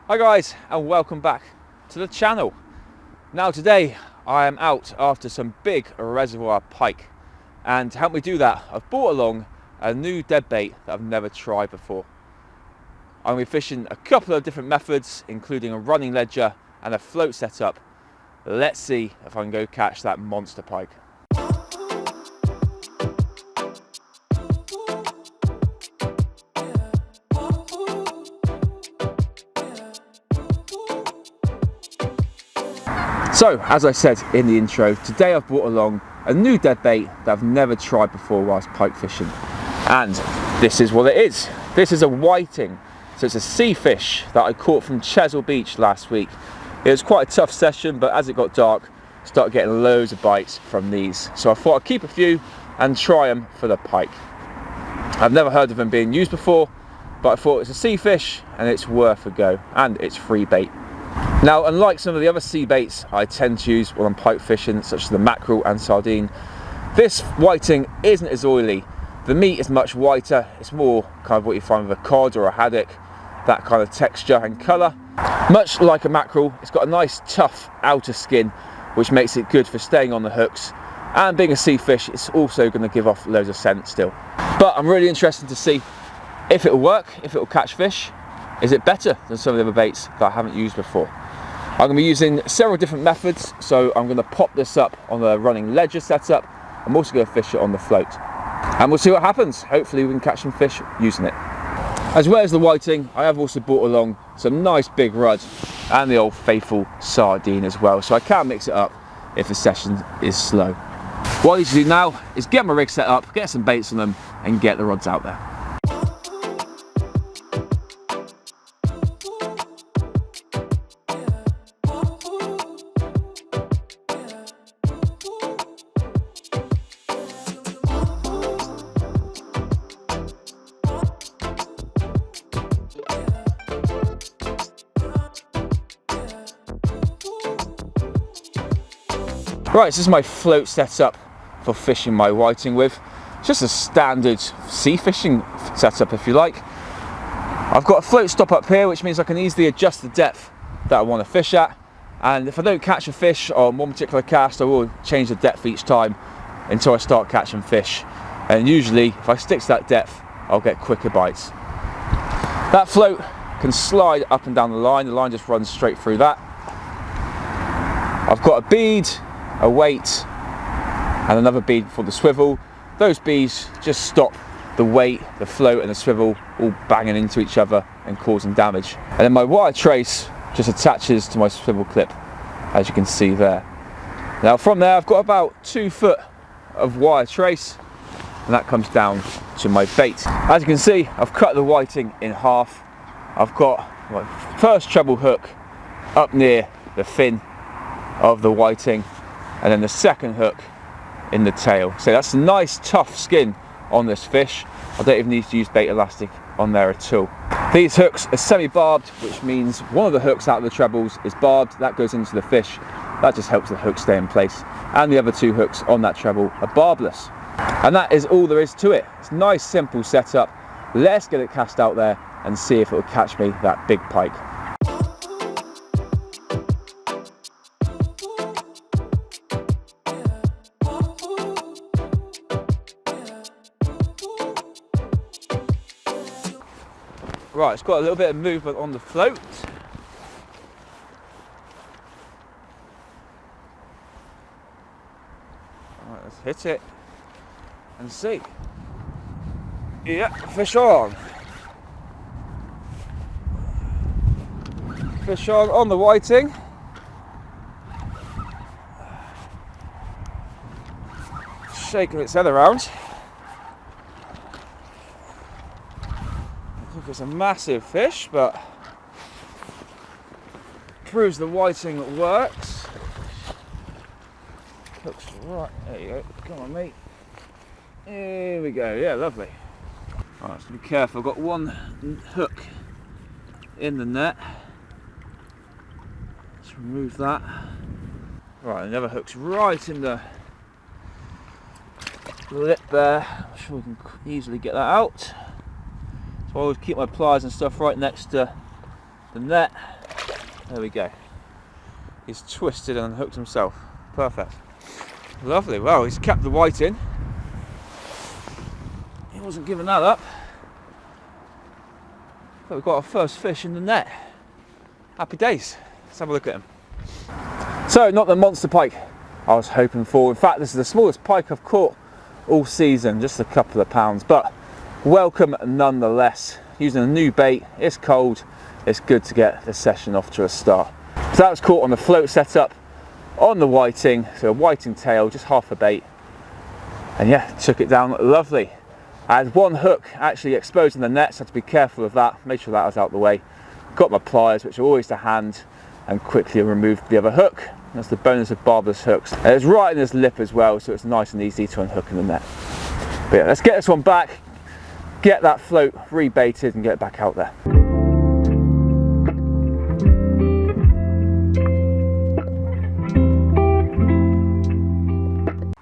Hi guys, and welcome back to the channel. Now today I am out after some big reservoir pike, and to help me do that I've brought along a new dead bait that I've never tried before. I'm going to be fishing a couple of different methods, including a running ledger and a float setup. Let's see if I can go catch that monster pike. So, as I said in the intro, today I've brought along a new dead bait that I've never tried before whilst pike fishing. And this is what it is. This is a whiting. So it's a sea fish that I caught from Chesil beach last week. It was quite a tough session, but as it got dark, I started getting loads of bites from these. So I thought I'd keep a few and try them for the pike. I've never heard of them being used before, but I thought it's a sea fish and it's worth a go, and it's free bait. Now, unlike some of the other sea baits I tend to use when I'm pike fishing, such as the mackerel and sardine, this whiting isn't as oily. The meat is much whiter. It's more kind of what you find with a cod or a haddock, that kind of texture and colour. Much like a mackerel, it's got a nice tough outer skin, which makes it good for staying on the hooks. And being a sea fish, it's also going to give off loads of scent still. But I'm really interested to see if it'll work, if it'll catch fish. Is it better than some of the other baits that I haven't used before? I'm going to be using several different methods, so I'm going to pop this up on the running ledger setup. I'm also going to fish it on the float, and we'll see what happens. Hopefully we can catch some fish using it. As well as the whiting, I have also brought along some nice big rudd and the old faithful sardine as well, so I can mix it up if the session is slow. What I need to do now is get my rig set up, get some baits on them, and get the rods out there. Right, so this is my float setup for fishing my whiting with. It's just a standard sea fishing setup, if you like. I've got a float stop up here, which means I can easily adjust the depth that I want to fish at. And if I don't catch a fish on one particular cast, I will change the depth each time until I start catching fish. And usually, if I stick to that depth, I'll get quicker bites. That float can slide up and down the line just runs straight through that. I've got a bead, a weight, and another bead for the swivel. Those beads just stop the weight, the float and the swivel all banging into each other and causing damage. And then my wire trace just attaches to my swivel clip, as you can see there. Now from there I've got about 2 foot of wire trace, and that comes down to my bait. As you can see, I've cut the whiting in half. I've got my first treble hook up near the fin of the whiting, and then the second hook in the tail. So that's a nice tough skin on this fish. I don't even need to use bait elastic on there at all. These hooks are semi-barbed, which means one of the hooks out of the trebles is barbed. That goes into the fish. That just helps the hook stay in place. And the other 2 hooks on that treble are barbless. And that is all there is to it. It's a nice simple setup. Let's get it cast out there and see if it will catch me that big pike. Right, it's got a little bit of movement on the float. Right, let's hit it and see. Yeah, fish on. Fish on the whiting. Shaking its head around. It's a massive fish, but proves the whiting works. Looks right, there you go, come on mate. Here we go, yeah, lovely. Alright, so be careful, I've got one hook in the net. Let's remove that. Right, the other hook's right in the lip there. I'm sure we can easily get that out. So I always keep my pliers and stuff right next to the net. There we go. He's twisted and unhooked himself. Perfect. Lovely. Well, he's kept the white in. He wasn't giving that up. But we've got our first fish in the net. Happy days. Let's have a look at him. So, not the monster pike I was hoping for. In fact, this is the smallest pike I've caught all season, just a couple of pounds, but welcome nonetheless. Using a new bait, it's cold, it's good to get the session off to a start. So that was caught on the float setup, on the whiting, so a whiting tail, just half a bait, and yeah, took it down lovely. I had one hook actually exposed in the net, so I had to be careful of that, made sure that was out of the way. Got my pliers, which are always to hand, and quickly removed the other hook. That's the bonus of barbless hooks. And it's right in his lip as well, so it's nice and easy to unhook in the net. But yeah, let's get this one back, get that float rebaited and get it back out there.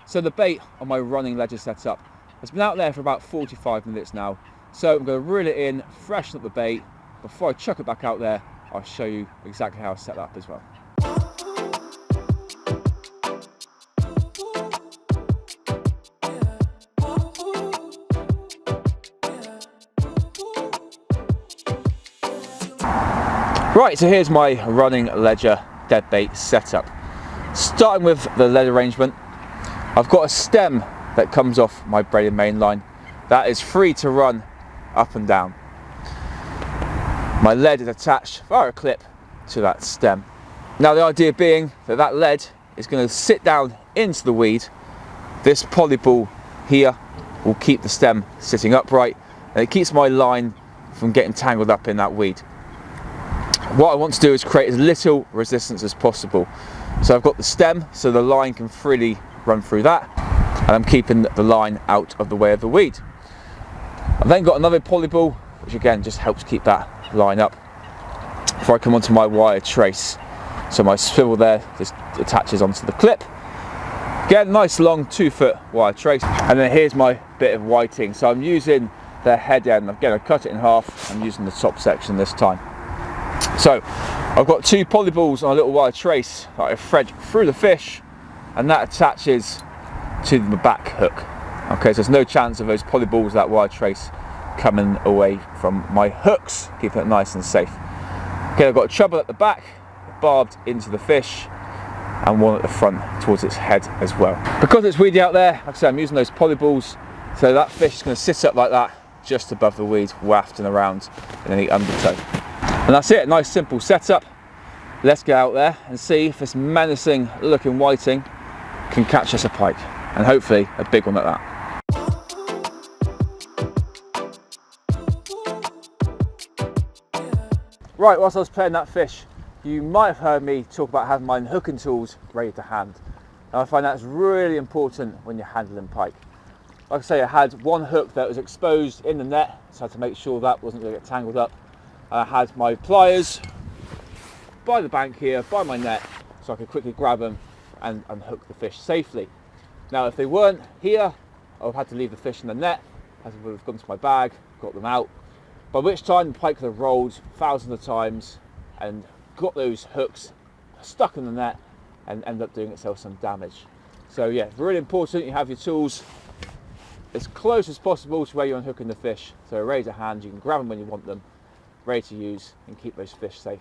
So the bait on my running ledger setup has been out there for about 45 minutes now. So I'm going to reel it in, freshen up the bait. Before I chuck it back out there, I'll show you exactly how I set that up as well. Right, so here's my running ledger deadbait setup. Starting with the lead arrangement, I've got a stem that comes off my braided main line that is free to run up and down. My lead is attached via a clip to that stem. Now the idea being that that lead is going to sit down into the weed. This poly ball here will keep the stem sitting upright, and it keeps my line from getting tangled up in that weed. What I want to do is create as little resistance as possible. So I've got the stem so the line can freely run through that, and I'm keeping the line out of the way of the weed. I've then got another poly ball, which again just helps keep that line up before I come onto my wire trace. So my swivel there just attaches onto the clip. Again, nice long 2-foot wire trace. And then here's my bit of whiting. So I'm using the head end. Again, I cut it in half. I'm using the top section this time. So I've got 2 poly balls on a little wire trace that I thread through the fish, and that attaches to the back hook. Okay, so there's no chance of those poly balls, that wire trace, coming away from my hooks, keeping it nice and safe. Okay, I've got a treble at the back, barbed into the fish, and one at the front towards its head as well. Because it's weedy out there, like I said, I'm using those poly balls, so that fish is going to sit up like that, just above the weed, wafting around in any undertow. And that's it, nice simple setup. Let's get out there and see if this menacing looking whiting can catch us a pike, and hopefully a big one at that. Right, whilst I was playing that fish, you might have heard me talk about having my hooking tools ready to hand. And I find that's really important when you're handling pike. Like I say, I had one hook that was exposed in the net, so I had to make sure that wasn't going to get tangled up. And I had my pliers by the bank here, by my net, so I could quickly grab them and unhook the fish safely. Now, if they weren't here, I would have had to leave the fish in the net, as I would have gone to my bag, got them out. By which time the pike could have rolled thousands of times and got those hooks stuck in the net and ended up doing itself some damage. So yeah, really important you have your tools as close as possible to where you're unhooking the fish. So ready to hand, you can grab them when you want them, ready to use, and keep those fish safe.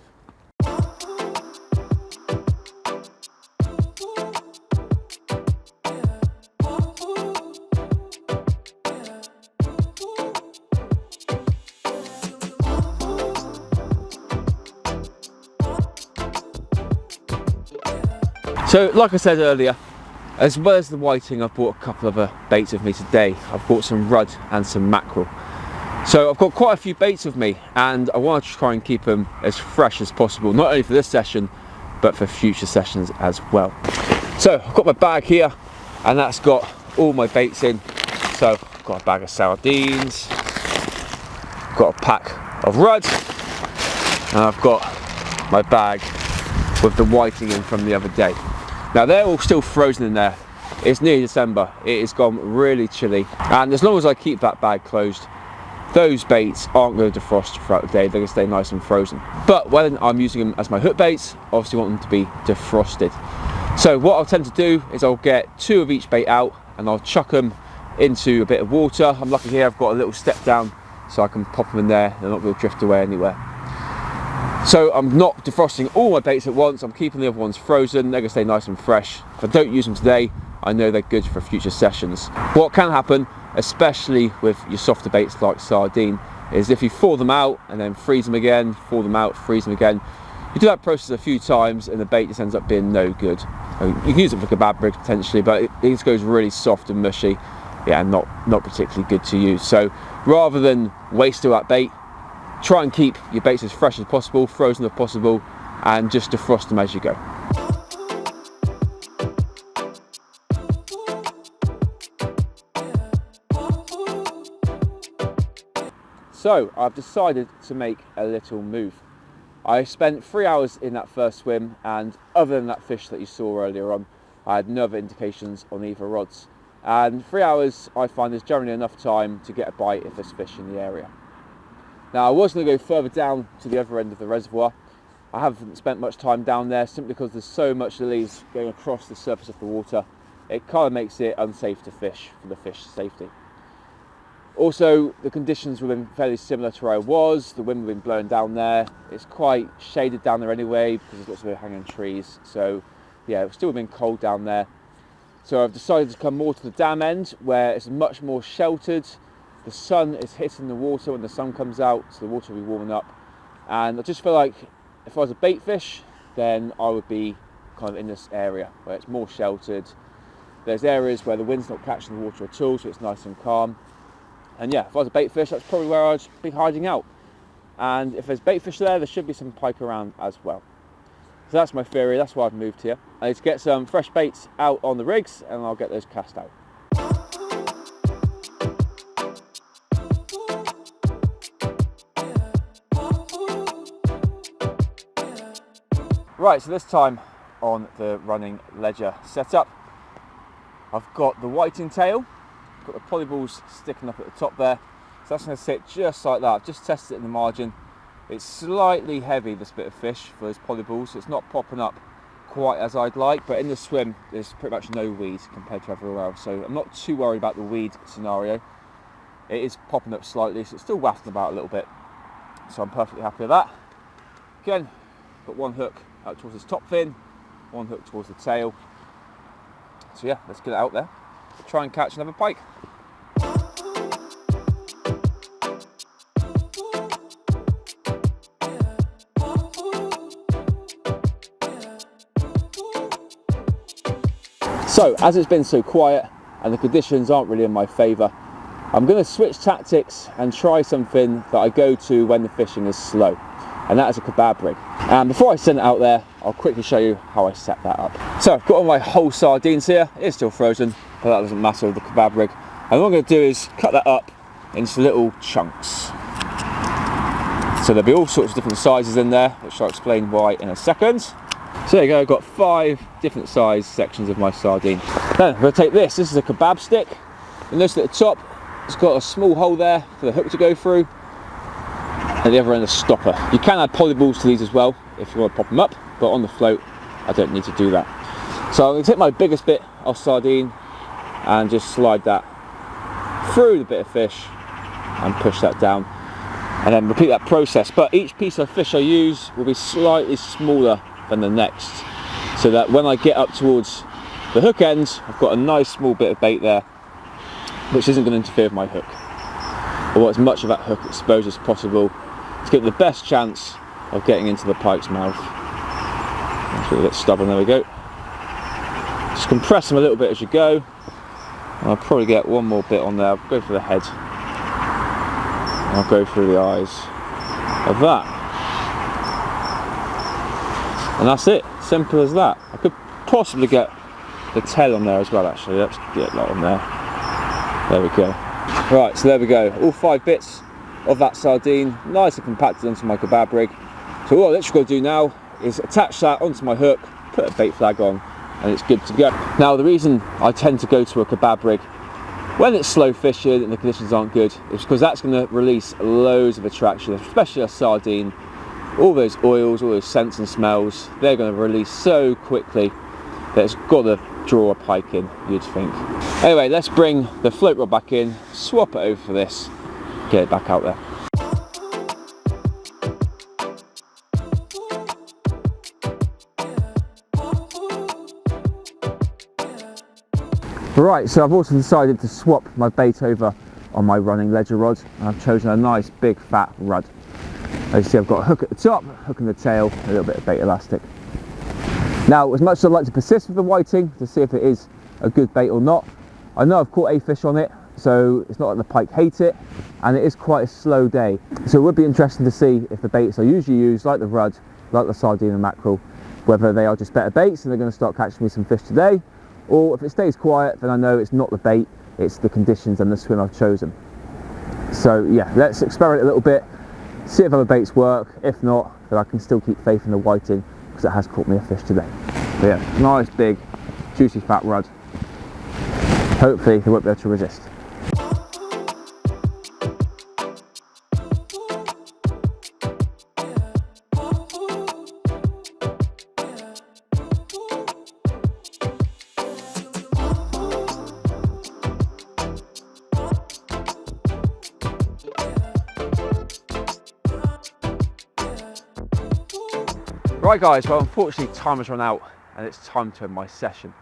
So like I said earlier, as well as the whiting, I've brought a couple of baits with me today. I've brought some rudd and some mackerel. So I've got quite a few baits with me, and I want to try and keep them as fresh as possible, not only for this session, but for future sessions as well. So I've got my bag here, and that's got all my baits in. So I've got a bag of sardines, I've got a pack of rudd, and I've got my bag with the whiting in from the other day. Now they're all still frozen in there. It's nearly December, it has gone really chilly, and as long as I keep that bag closed, those baits aren't going to defrost throughout the day, they're going to stay nice and frozen. But when I'm using them as my hook baits, I obviously want them to be defrosted. So what I'll tend to do is I'll get 2 of each bait out and I'll chuck them into a bit of water. I'm lucky here, I've got a little step down so I can pop them in there, they're not going to drift away anywhere. So I'm not defrosting all my baits at once, I'm keeping the other ones frozen, they're going to stay nice and fresh. If I don't use them today, I know they're good for future sessions. What can happen, especially with your softer baits like sardine, is if you thaw them out and then freeze them again, thaw them out, freeze them again, you do that process a few times and the bait just ends up being no good. You can use it for kebab rig potentially, but it just goes really soft and mushy. Yeah, not particularly good to use. So rather than waste all that bait, try and keep your baits as fresh as possible, frozen as possible, and just defrost them as you go. So I've decided to make a little move. I spent 3 hours in that first swim, and other than that fish that you saw earlier on, I had no other indications on either rods. And 3 hours I find is generally enough time to get a bite if there's fish in the area. Now I was going to go further down to the other end of the reservoir. I haven't spent much time down there simply because there's so much leaves going across the surface of the water. It kind of makes it unsafe to fish for the fish safety. Also, the conditions would have been fairly similar to where I was. The wind would have been blowing down there. It's quite shaded down there anyway because there's lots of hanging trees. So yeah, it's still been cold down there. So I've decided to come more to the dam end where it's much more sheltered. The sun is hitting the water when the sun comes out, so the water will be warming up. And I just feel like if I was a bait fish, then I would be kind of in this area where it's more sheltered. There's areas where the wind's not catching the water at all, so it's nice and calm. And yeah, if I was a bait fish, that's probably where I'd be hiding out. And if there's bait fish there should be some pike around as well. So that's my theory, that's why I've moved here. I need to get some fresh baits out on the rigs and I'll get those cast out. Right, so this time on the running ledger setup, I've got the whiting tail. Got the polyballs sticking up at the top there, so that's going to sit just like that. I've just tested it in the margin. It's slightly heavy, this bit of fish, for those polyballs, so it's not popping up quite as I'd like, but in the swim there's pretty much no weed compared to everywhere else, so I'm not too worried about the weed scenario. It is popping up slightly, so it's still wafting about a little bit, so I'm perfectly happy with that. Again, got one hook out towards this top fin, one hook towards the tail, so yeah, let's get it out there. Try and catch another pike. So, as it's been so quiet and the conditions aren't really in my favour, I'm going to switch tactics and try something that I go to when the fishing is slow, and that is a kebab rig. And before I send it out there, I'll quickly show you how I set that up. So I've got all my whole sardines here. It's still frozen, but that doesn't matter with the kebab rig. And what I'm going to do is cut that up into little chunks. So there'll be all sorts of different sizes in there, which I'll explain why in a second. So there you go, I've got 5 different size sections of my sardine. Then I'm going to take this is a kebab stick. And notice at the top, it's got a small hole there for the hook to go through. And the other end a stopper. You can add polyballs to these as well if you want to pop them up, but on the float I don't need to do that. So I'm going to take my biggest bit of sardine and just slide that through the bit of fish and push that down, and then repeat that process. But each piece of fish I use will be slightly smaller than the next, so that when I get up towards the hook end, I've got a nice small bit of bait there which isn't going to interfere with my hook. I want as much of that hook exposed as possible to get the best chance of getting into the pike's mouth. That's a little bit stubborn, there we go. Just compress them a little bit as you go. And I'll probably get one more bit on there. I'll go for the head. And I'll go through the eyes of that. And that's it, simple as that. I could possibly get the tail on there as well actually. Let's get that on there. There we go. Right, so there we go. All 5 bits of that sardine, nice and compacted onto my kebab rig. So what I've literally got to do now is attach that onto my hook, put a bait flag on, and it's good to go. Now the reason I tend to go to a kebab rig When it's slow fishing and the conditions aren't good, it's because that's going to release loads of attraction, especially a sardine. All those oils, all those scents and smells, they're going to release so quickly that it's got to draw a pike in, you'd think. Anyway, let's bring the float rod back in, swap it over for this, get it back out there. Right, so I've also decided to swap my bait over on my running ledger rod, and I've chosen a nice big fat rod. As you see, I've got a hook at the top, hook in the tail, a little bit of bait elastic. Now, as much as I'd like to persist with the whiting to see if it is a good bait or not, I know I've caught a fish on it, so it's not like the pike hate it, and it is quite a slow day. So it would be interesting to see if the baits I usually use, like the rudd, like the sardine and mackerel, whether they are just better baits and they're going to start catching me some fish today, or if it stays quiet, then I know it's not the bait, it's the conditions and the swim I've chosen. So yeah, let's experiment a little bit, see if other baits work. If not, then I can still keep faith in the whiting, because it has caught me a fish today. But yeah, nice big juicy fat rudd. Hopefully they won't be able to resist. Right guys, well unfortunately time has run out and it's time to end my session.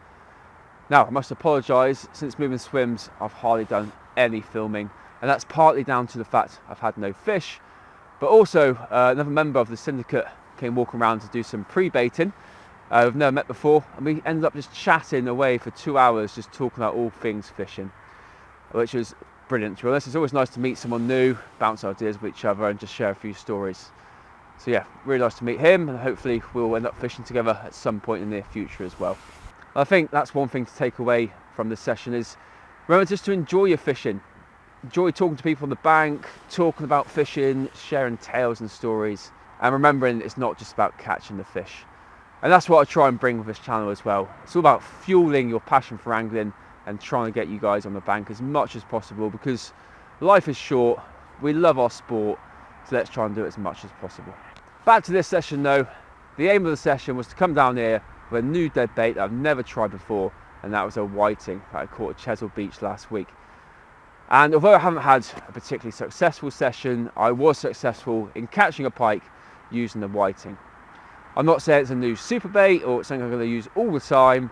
Now I must apologise, since moving swims I've hardly done any filming, and that's partly down to the fact I've had no fish, but also another member of the syndicate came walking around to do some pre-baiting. We've never met before, and we ended up just chatting away for 2 hours just talking about all things fishing, which was brilliant. To be honest, it's always nice to meet someone new, bounce ideas with each other and just share a few stories. So yeah, really nice to meet him, and hopefully we'll end up fishing together at some point in the near future as well. I think that's one thing to take away from this session is remember just to enjoy your fishing. Enjoy talking to people on the bank, talking about fishing, sharing tales and stories, and remembering it's not just about catching the fish. And that's what I try and bring with this channel as well. It's all about fueling your passion for angling and trying to get you guys on the bank as much as possible, because life is short, we love our sport, so let's try and do it as much as possible. Back to this session though, the aim of the session was to come down here with a new dead bait that I've never tried before, and that was a whiting that I caught at Chesil Beach last week. And although I haven't had a particularly successful session, I was successful in catching a pike using the whiting. I'm not saying it's a new super bait or it's something I'm going to use all the time.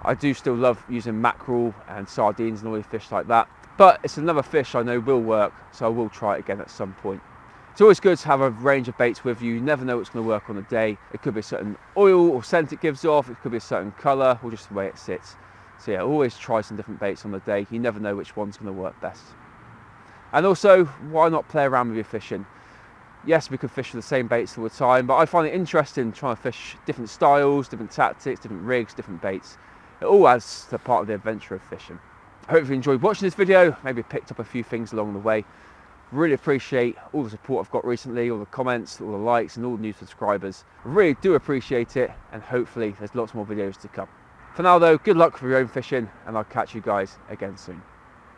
I do still love using mackerel and sardines and all these fish like that, but it's another fish I know will work, so I will try it again at some point. It's always good to have a range of baits with you. You never know what's going to work on the day. It could be a certain oil or scent it gives off, it could be a certain colour, or just the way it sits. So yeah, always try some different baits on the day. You never know which one's going to work best. And also, why not play around with your fishing? Yes, we could fish with the same baits all the time, but I find it interesting trying to fish different styles, different tactics, different rigs, different baits. It all adds to part of the adventure of fishing. I hope you enjoyed watching this video, maybe picked up a few things along the way. Really appreciate all the support I've got recently, all the comments, all the likes and all the new subscribers. I really do appreciate it, and hopefully there's lots more videos to come. For now though, good luck with your own fishing, and I'll catch you guys again soon.